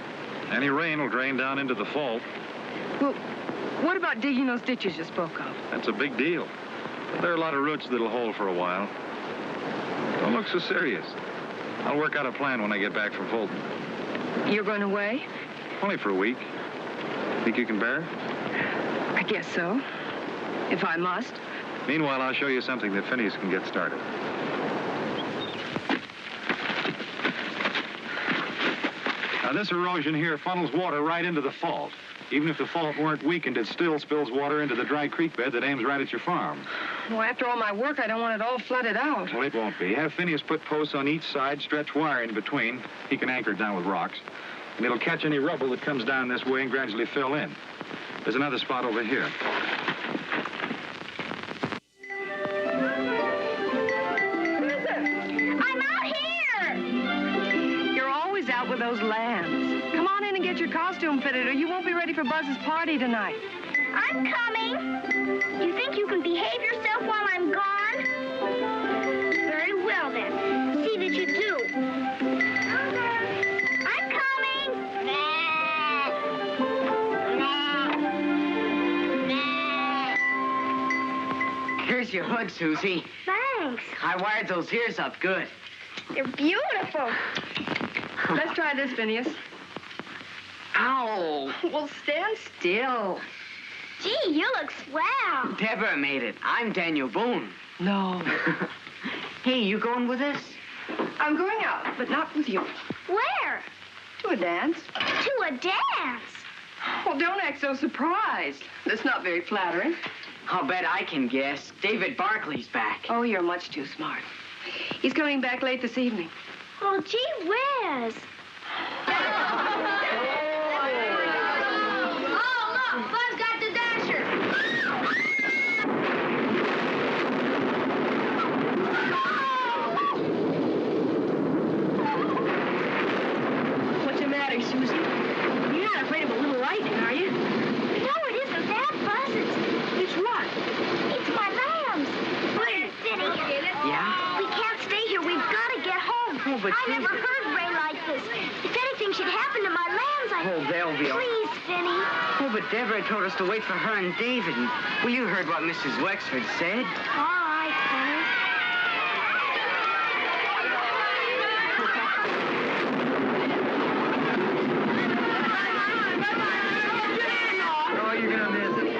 any rain will drain down into the fault. Well, what about digging those ditches you spoke of? That's a big deal. There are a lot of roots that'll hold for a while. Don't look so serious. I'll work out a plan when I get back from Fulton. You're going away? Only for a week. Think you can bear? I guess so. If I must. Meanwhile, I'll show you something that Phineas can get started. Now, this erosion here funnels water right into the fault. Even if the fault weren't weakened, it still spills water into the dry creek bed that aims right at your farm. Well, after all my work, I don't want it all flooded out. Well, it won't be. Have Phineas put posts on each side, stretch wire in between. He can anchor it down with rocks. And it'll catch any rubble that comes down this way and gradually fill in. There's another spot over here. I'm out here! You're always out with those lambs. Come on in and and get your costume fitted, or you won't be ready for Buzz's party tonight. I'm coming. You think you can behave yourself while I'm gone? Very well, then. See that you do. I'm coming. Here's your hood, Susie. Thanks. I wired those ears up good. They're beautiful. Let's try this, Phineas. Ow. Well, stand still. Gee, you look swell. Deborah made it. I'm Daniel Boone. No. Hey, you going with us? I'm going out, but not with you. Where? To a dance. To a dance. Well, don't act so surprised. That's not very flattering. I'll bet I can guess. David Barkley's back. Oh, you're much too smart. He's coming back late this evening. Oh, gee whiz. Oh, look, Buzz got the dasher. What's the matter, Susie? You're not afraid of a little lightning, are you? No, it isn't that, Buzz. It's what? It's my lambs. Wait, Vinny. Yeah? We can't stay here. We've got to get home. Oh, but I never heard rain like this. If anything should happen to my lambs, Oh, they'll be all right. Please, Vinny. Oh, but Deborah told us to wait for her and David. And, well, you heard what Mrs. Wexford said. All right, Vinny. Oh, you're gonna miss it.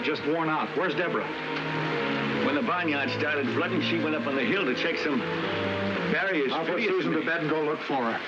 just worn out. Where's Deborah? When the barnyard started flooding, she went up on the hill to check some barriers. I'll put Susan to bed and go look for her.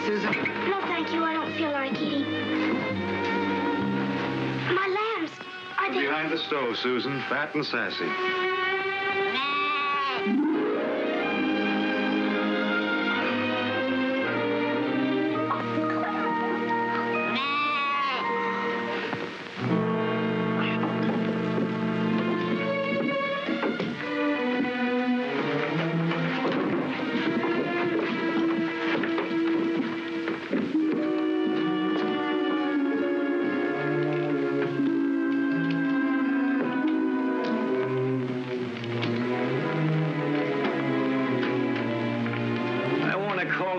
Susan? No, thank you. I don't feel like eating. My lambs, are they... Behind the stove, Susan, fat and sassy.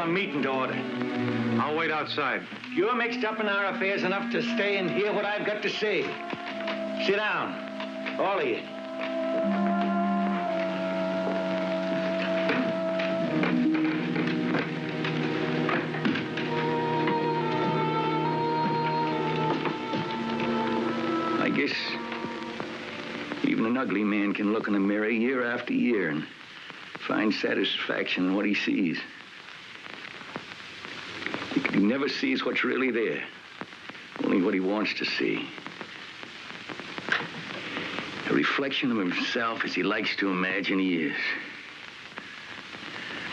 Meeting to order. I'll wait outside. You're mixed up in our affairs enough to stay and hear what I've got to say. Sit down, all of you. I guess even an ugly man can look in a mirror year after year and find satisfaction in what he sees. He never sees what's really there, only what he wants to see. A reflection of himself as he likes to imagine he is.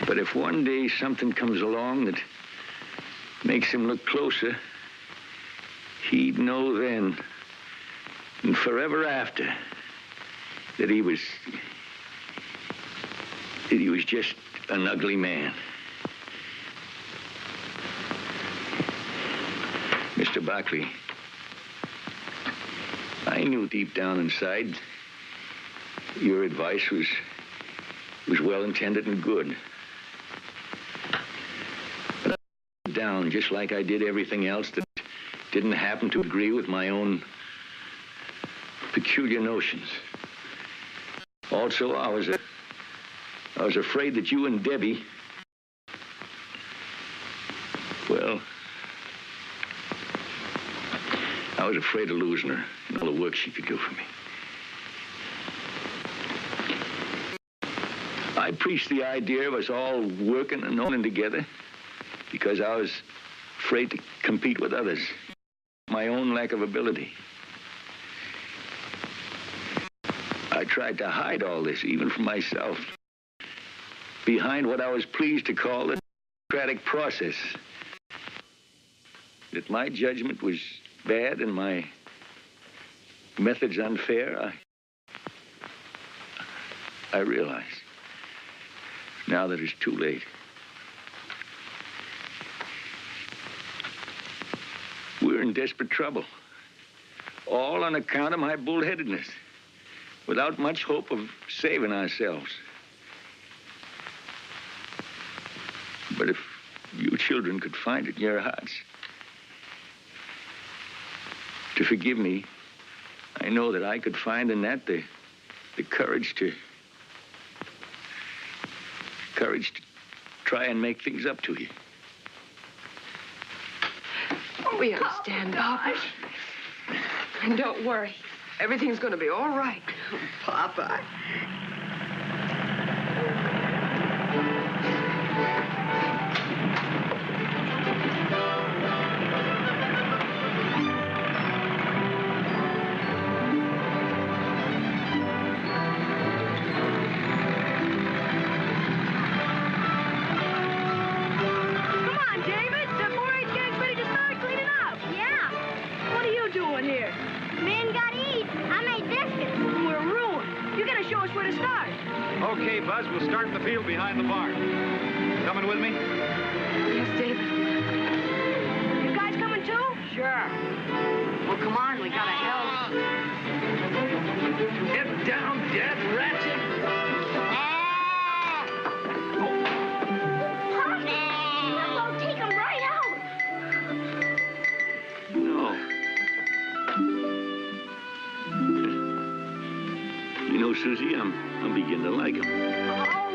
But if one day something comes along that makes him look closer, he'd know then and forever after that he was just an ugly man. Mr. Barkley, I knew deep down inside your advice was well-intended and good. But I put it down just like I did everything else that didn't happen to agree with my own peculiar notions. Also, I was afraid that you and Debbie, well, I was afraid of losing her and all the work she could do for me. I preached the idea of us all working and owning together because I was afraid to compete with others. My own lack of ability. I tried to hide all this, even from myself, behind what I was pleased to call the democratic process. That my judgment was bad and my methods unfair, I realize now that it's too late. We're in desperate trouble, all on account of my bullheadedness, without much hope of saving ourselves. But if you children could find it in your hearts to forgive me, I know that I could find in that the courage to try and make things up to you. We understand, Papa. And don't worry. Everything's going to be all right. Papa. Okay, Buzz, we'll start in the field behind the barn. Coming with me? Yes, David. You guys coming too? Sure. Well, come on, we gotta help. Get down, dead ratchet! I'll take him right out. No. You know, Susie, I'm beginning to like him. Oh,